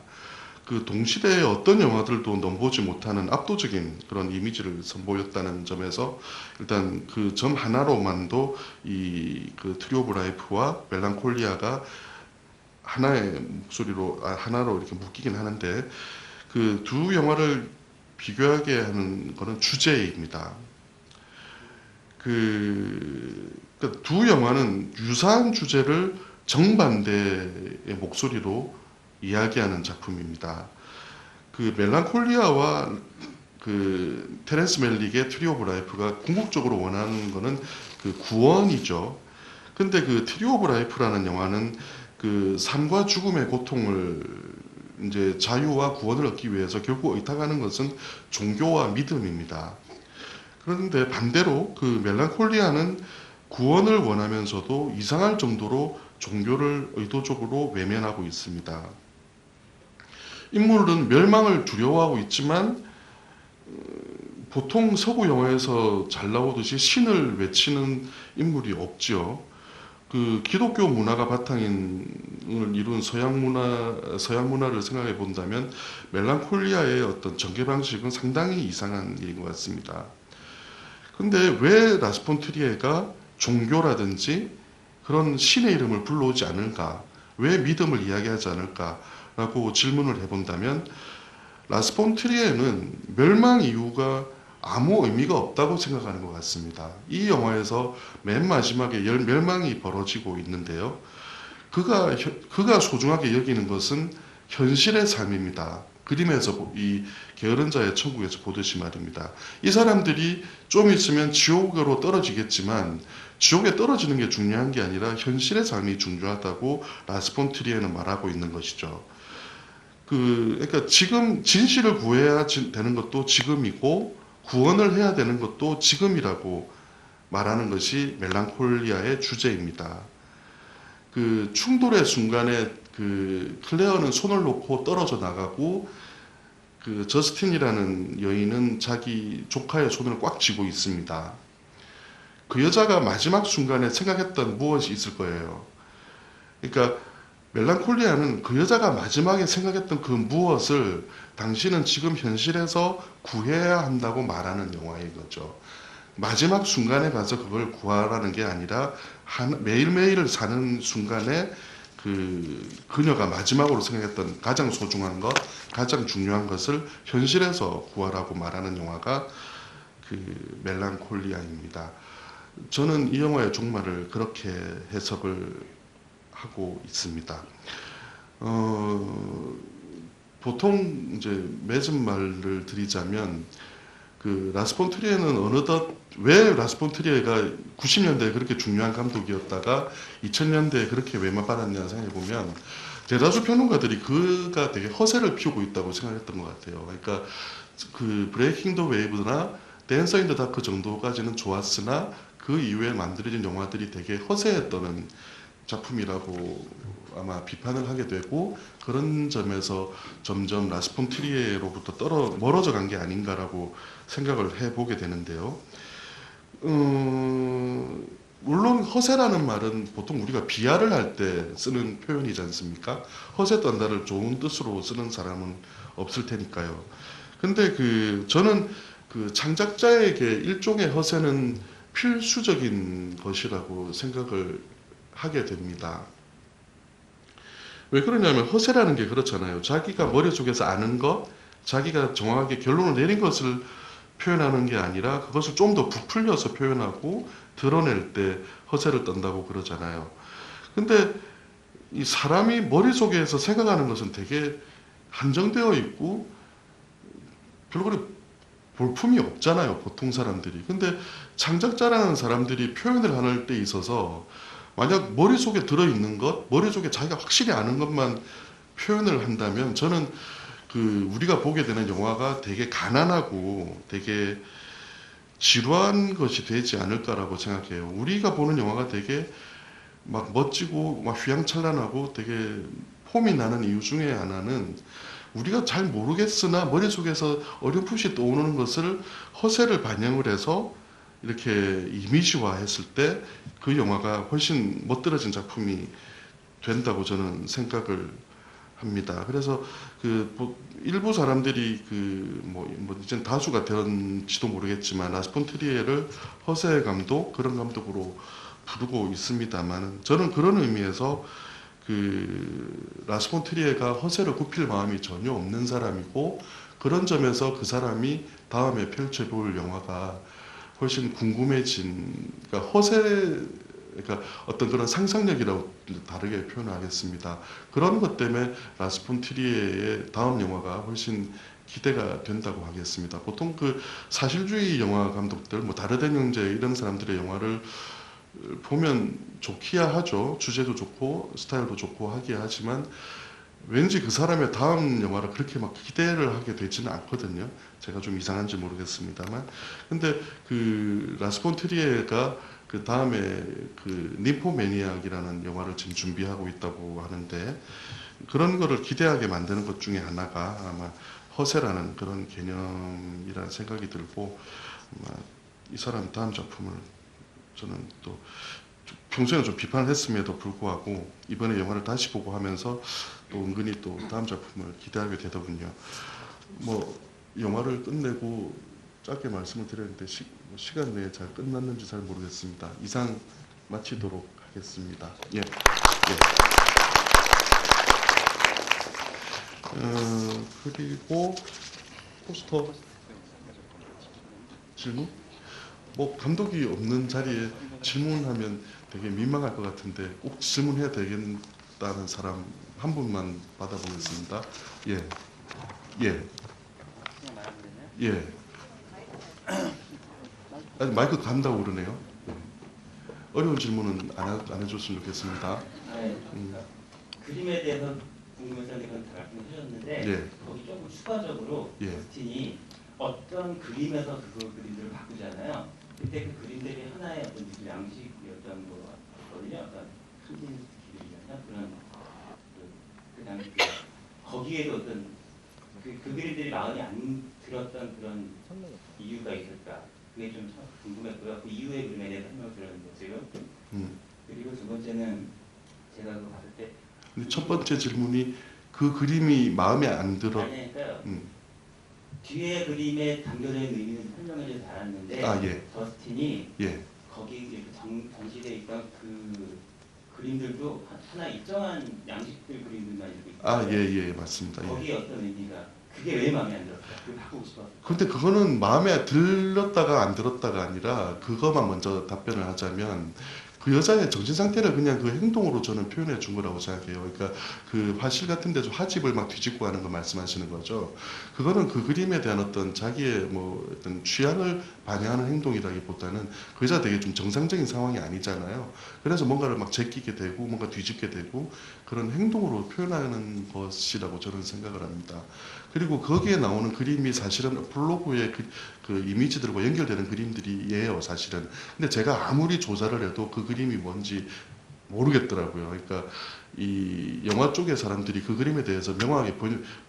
그 동시대의 어떤 영화들도 넘보지 못하는 압도적인 그런 이미지를 선보였다는 점에서 일단 그 점 하나로만도 그 트리 오브 라이프와 멜랑콜리아가 하나의 목소리로 하나로 이렇게 묶이긴 하는데 그 두 영화를 비교하게 하는 것은 주제입니다. 그러니까 두 영화는 유사한 주제를 정반대의 목소리로 이야기하는 작품입니다. 그 멜랑콜리아와 그 테렌스 멜릭의 트리 오브 라이프가 궁극적으로 원하는 거는 그 구원이죠. 근데 그 트리 오브 라이프라는 영화는 그 삶과 죽음의 고통을 이제 자유와 구원을 얻기 위해서 결국 의탁하는 것은 종교와 믿음입니다. 그런데 반대로 그 멜랑콜리아는 구원을 원하면서도 이상할 정도로 종교를 의도적으로 외면하고 있습니다. 인물은 멸망을 두려워하고 있지만 보통 서구 영화에서 잘 나오듯이 신을 외치는 인물이 없지요. 그 기독교 문화가 바탕을 이룬 서양 문화를 생각해 본다면 멜랑콜리아의 어떤 전개 방식은 상당히 이상한 일인 것 같습니다. 근데 왜 라스폰 트리에가 종교라든지 그런 신의 이름을 불러오지 않을까? 왜 믿음을 이야기하지 않을까? 라고 질문을 해본다면 라스폰 트리에는 멸망 이유가 아무 의미가 없다고 생각하는 것 같습니다. 이 영화에서 맨 마지막에 멸망이 벌어지고 있는데요. 그가 소중하게 여기는 것은 현실의 삶입니다. 그림에서 이 게으른 자의 천국에서 보듯이 말입니다. 이 사람들이 좀 있으면 지옥으로 떨어지겠지만 지옥에 떨어지는 게 중요한 게 아니라 현실의 삶이 중요하다고 라스폰 트리에는 말하고 있는 것이죠. 그러니까 지금 진실을 구해야 되는 것도 지금이고 구원을 해야 되는 것도 지금이라고 말하는 것이 멜랑콜리아의 주제입니다. 그 충돌의 순간에 그 클레어는 손을 놓고 떨어져 나가고 그 저스틴이라는 여인은 자기 조카의 손을 꽉 쥐고 있습니다. 그 여자가 마지막 순간에 생각했던 무엇이 있을 거예요. 그러니까 멜랑콜리아는 그 여자가 마지막에 생각했던 그 무엇을 당신은 지금 현실에서 구해야 한다고 말하는 영화인 거죠. 마지막 순간에 가서 그걸 구하라는 게 아니라 매일매일을 사는 순간에 그녀가 마지막으로 생각했던 가장 소중한 것, 가장 중요한 것을 현실에서 구하라고 말하는 영화가 그 멜랑콜리아입니다. 저는 이 영화의 종말을 그렇게 해석을 하고 있습니다. 보통 이제 맺은 말을 드리자면 그 라스폰 트리에는 어느덧 왜 라스폰 트리에가 90년대에 그렇게 중요한 감독이었다가 2000년대에 그렇게 외면받았냐 생각해 보면 대다수 평론가들이 그가 되게 허세를 피우고 있다고 생각했던 것 같아요. 그러니까 그 브레이킹 더 웨이브나 댄서 인 더 다크 정도까지는 좋았으나 그 이후에 만들어진 영화들이 되게 허세에 떠는 작품이라고 아마 비판을 하게 되고 그런 점에서 점점 라스폰 트리에로부터 멀어져 간 게 아닌가라고 생각을 해보게 되는데요. 물론 허세라는 말은 보통 우리가 비하를 할 때 쓰는 표현이지 않습니까? 허세 떤다를 좋은 뜻으로 쓰는 사람은 없을 테니까요. 근데 저는 그 창작자에게 일종의 허세는 필수적인 것이라고 생각을 하게 됩니다. 왜 그러냐면 허세라는 게 그렇잖아요. 자기가 머릿속에서 아는 것, 자기가 정확하게 결론을 내린 것을 표현하는 게 아니라 그것을 좀 더 부풀려서 표현하고 드러낼 때 허세를 떤다고 그러잖아요. 근데 이 사람이 머릿속에서 생각하는 것은 되게 한정되어 있고 별로 볼품이 없잖아요, 보통 사람들이. 근데 창작자라는 사람들이 표현을 하는 데 있어서 만약 머릿속에 들어있는 것, 머릿속에 자기가 확실히 아는 것만 표현을 한다면 저는 우리가 보게 되는 영화가 되게 가난하고 되게 지루한 것이 되지 않을까라고 생각해요. 우리가 보는 영화가 되게 막 멋지고 막 휘황찬란하고 되게 폼이 나는 이유 중에 하나는 우리가 잘 모르겠으나 머릿속에서 어렴풋이 떠오르는 것을 허세를 반영을 해서 이렇게 이미지화 했을 때 그 영화가 훨씬 멋들어진 작품이 된다고 저는 생각을 합니다. 그래서 일부 사람들이 이제 다수가 되었는지도 모르겠지만 라스폰 트리에를 허세 감독 그런 감독으로 부르고 있습니다만 저는 그런 의미에서 라스폰 트리에가 허세를 굽힐 마음이 전혀 없는 사람이고 그런 점에서 그 사람이 다음에 펼쳐볼 영화가 훨씬 궁금해진, 그러니까 허세, 그러니까 어떤 그런 상상력이라고 다르게 표현하겠습니다. 그런 것 때문에 라스폰 트리에의 다음 영화가 훨씬 기대가 된다고 하겠습니다. 보통 그 사실주의 영화 감독들, 뭐 다르덴 형제 이런 사람들의 영화를 보면 좋기야 하죠. 주제도 좋고 스타일도 좋고 하기야 하지만 왠지 그 사람의 다음 영화를 그렇게 막 기대를 하게 되지는 않거든요. 제가 좀 이상한지 모르겠습니다만. 근데 그 라스폰 트리에가 그 다음에 그 니포매니악이라는 영화를 지금 준비하고 있다고 하는데 그런 거를 기대하게 만드는 것 중에 하나가 아마 허세라는 그런 개념이라는 생각이 들고 아마 이 사람 다음 작품을 저는 또 평소에는 좀 비판을 했음에도 불구하고 이번에 영화를 다시 보고 하면서 또 은근히 또 다음 작품을 기대하게 되더군요. 뭐 영화를 끝내고 짧게 말씀을 드렸는데 시간 내에 잘 끝났는지 잘 모르겠습니다. 이상 마치도록 하겠습니다. 예. 예. 그리고 포스터 질문? 뭐 감독이 없는 자리에 질문하면 되게 민망할 것 같은데 꼭 질문해야 되겠다는 사람 한 분만 받아보겠습니다. 예, 예, 예. 아니, 마이크 간다고 그러네요. 예. 어려운 질문은 안 해줬으면 좋겠습니다. 그림에 대해서 궁금해서 이건 다 말씀해 주셨는데 예, 거기 조금 추가적으로 예. 저스틴이 어떤 그림에서 그 그림들을 바꾸잖아요. 그때 그 그림들이 하나의 어떤 양식이었던 거거든요. 어떤 한진 기술이잖아요. 그런 그다음에 거기에도 어떤 그 그림들이 마음에 안 들었던 그런 이유가 있을까? 그게 좀 궁금했고요. 그 이후의 그림에 대해서 설명 들었는데 지금. 그리고 두 번째는 제가 그거 봤을 때 근데 첫 번째 질문이 그 그림이 마음에 안 들어. 아니, 그러니까요. 뒤에 그림에 담겨져 있는 의미는 설명해 주셔서 알았는데 아, 예. 저스틴이 예. 거기 이렇게 전시되어 있던 그 그림들도 하나 일정한 양식들 그림들만 이렇게 아, 예, 예, 맞습니다. 예. 거기에 어떤 의미가 그게 왜 마음에 안 들었어요? 그걸 바꾸고 싶었어요. 근데 그거는 마음에 들었다가 안 들었다가 아니라 그것만 먼저 답변을 하자면 그 여자의 정신 상태를 그냥 그 행동으로 저는 표현해 준 거라고 생각해요. 그러니까 그 화실 같은 데서 화집을 막 뒤집고 하는 거 말씀하시는 거죠. 그거는 그 그림에 대한 어떤 자기의 뭐 어떤 취향을 반영하는 행동이라기보다는 그 여자 되게 좀 정상적인 상황이 아니잖아요. 그래서 뭔가를 막 제끼게 되고 뭔가 뒤집게 되고 그런 행동으로 표현하는 것이라고 저는 생각을 합니다. 그리고 거기에 나오는 그림이 사실은 블로그의 그 이미지들과 연결되는 그림들이에요, 사실은. 근데 제가 아무리 조사를 해도 그 그림이 뭔지 모르겠더라고요. 그러니까 이 영화 쪽의 사람들이 그 그림에 대해서 명확하게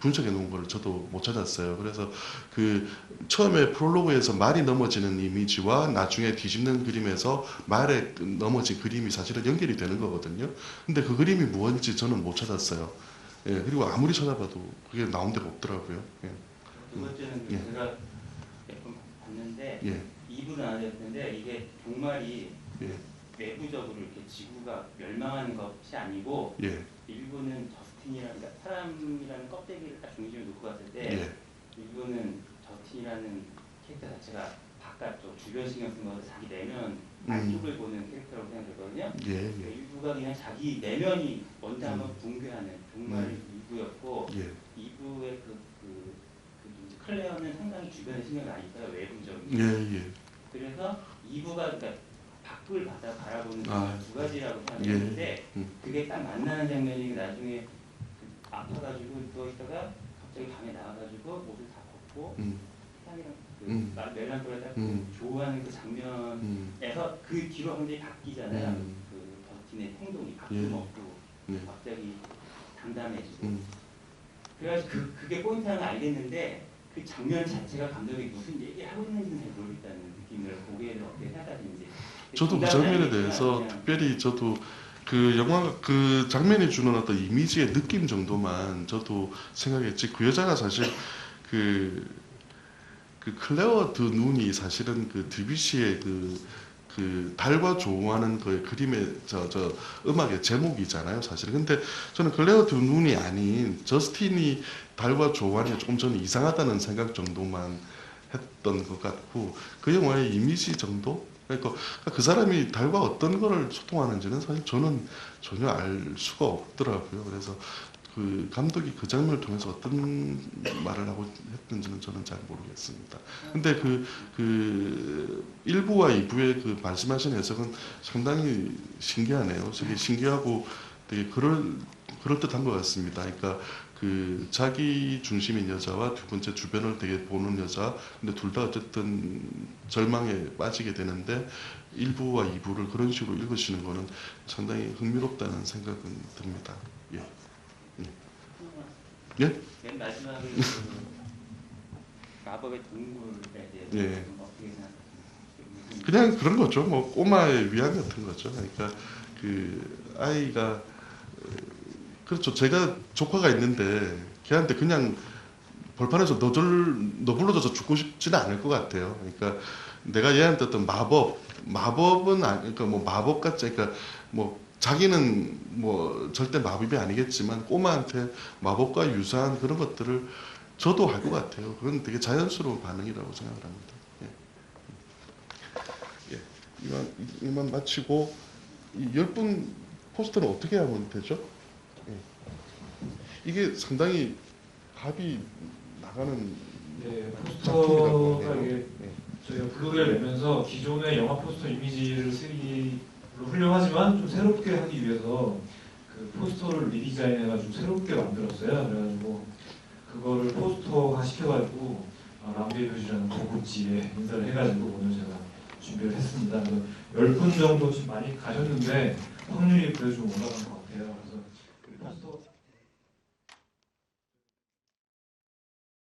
분석해 놓은 걸 저도 못 찾았어요. 그래서 그 처음에 프롤로그에서 말이 넘어지는 이미지와 나중에 뒤집는 그림에서 말에 넘어진 그림이 사실은 연결이 되는 거거든요. 근데 그 그림이 뭔지 저는 못 찾았어요. 예, 그리고 아무리 찾아봐도 그게 나온 데가 없더라고요. 예. 두 번째는 예. 제가 몇 번 봤는데 예. 2부는 안 했는데 이게 종말이 예. 내부적으로 이렇게 지구가 멸망하는 것이 아니고 예. 일부는 저스틴이라는 그러니까 사람이라는 껍데기를 딱 중심에 놓고 봤을 때 예. 일부는 저스틴이라는 캐릭터 자체가 바깥쪽 주변 신경 쓴 것을 자기 내면 안쪽을 보는 캐릭터라고 생각했거든요. 예. 그러니까 예. 일부가 그냥 자기 내면이 먼저 한번 붕괴하는 종말이 일부였고 예. 2부의 클레어는 상당히 주변에 신경을 많이 써요. 외부적인. 예. 예. 그래서 2부가 그러니까 밖을 바라보는 아, 두 가지라고 예. 생각했는데 그게 딱 만나는 장면이 나중에 아파가지고 누워있다가 갑자기 방에 나와가지고 옷을 다 벗고 사랑이랑 멜랑콜리를 딱 좋아하는 그 장면에서 그 뒤로 굉장히 바뀌잖아요. 그 저스틴의 행동이 밥도 먹고 갑자기 담담해지고 그래가지고 그게 포인트라는 걸 알겠는데 그 장면 자체가 감독이 무슨 얘기를 하고 있는지는 잘 모르겠다는 느낌을 보게 해서 어떻게 생각하시는지. 저도 그 장면에 대해서 특별히 저도 그 영화 그 장면이 주는 어떤 이미지의 느낌 정도만 저도 생각했지 그 여자가 사실 그 클레어 드 눈이 사실은 그 드뷔시의 그 달과 조우하는 그 그림의 저 음악의 제목이잖아요, 사실은. 근데 저는 클레어 드 눈이 아닌 저스틴이 달과 조우하는 게 조금 저는 이상하다는 생각 정도만 했던 것 같고 그 영화의 이미지 정도? 그러니까 그 사람이 달과 어떤 거를 소통하는지는 사실 저는 전혀 알 수가 없더라고요. 그래서 그 감독이 그 장면을 통해서 어떤 말을 하고 했는지는 저는 잘 모르겠습니다. 근데 그 1부와 2부의 그 말씀하신 해석은 상당히 신기하네요. 되게 신기하고 되게 그럴듯한 것 같습니다. 그러니까 그 자기 중심인 여자와 두 번째 주변을 되게 보는 여자, 근데 둘 다 어쨌든 절망에 빠지게 되는데 1부와 2부를 그런 식으로 읽으시는 거는 상당히 흥미롭다는 생각은 듭니다. 예. 예? 맨 마지막에 그 마법의 동물에 대해서 예. 어떻게 생각하십니까? 그냥 그런 거죠. 뭐 꼬마의 위안 같은 거죠. 그러니까 그 아이가 그렇죠. 제가 조카가 있는데 걔한테 그냥 벌판에서 너 불러줘서 죽고 싶지는 않을 것 같아요. 그러니까 내가 얘한테 어떤 마법은 그러니까 뭐 마법 같지, 그러니까 뭐 자기는 뭐 절대 마법이 아니겠지만 꼬마한테 마법과 유사한 그런 것들을 저도 할 것 같아요. 그건 되게 자연스러운 반응이라고 생각을 합니다. 예. 예. 이만 마치고 이 10분 포스터는 어떻게 하면 되죠? 예. 이게 상당히 값이 나가는 네, 작품이라고 포스터가 해요. 이게 예. 저희가 블루레이를 내면서 기존의 영화 포스터 이미지를 쓰기 물론 훌륭하지만 좀 새롭게 하기 위해서 그 포스터를 리디자인해가지고 새롭게 만들었어요. 그래가지고 그거를 포스터화 시켜가지고 람베이 표시라는 고급지에 인사를 해가지고 오늘 제가 준비를 했습니다. 10분 정도 지금 많이 가셨는데 확률이 그래도 좀 올라간 것 같아요. 그래서 그 포스터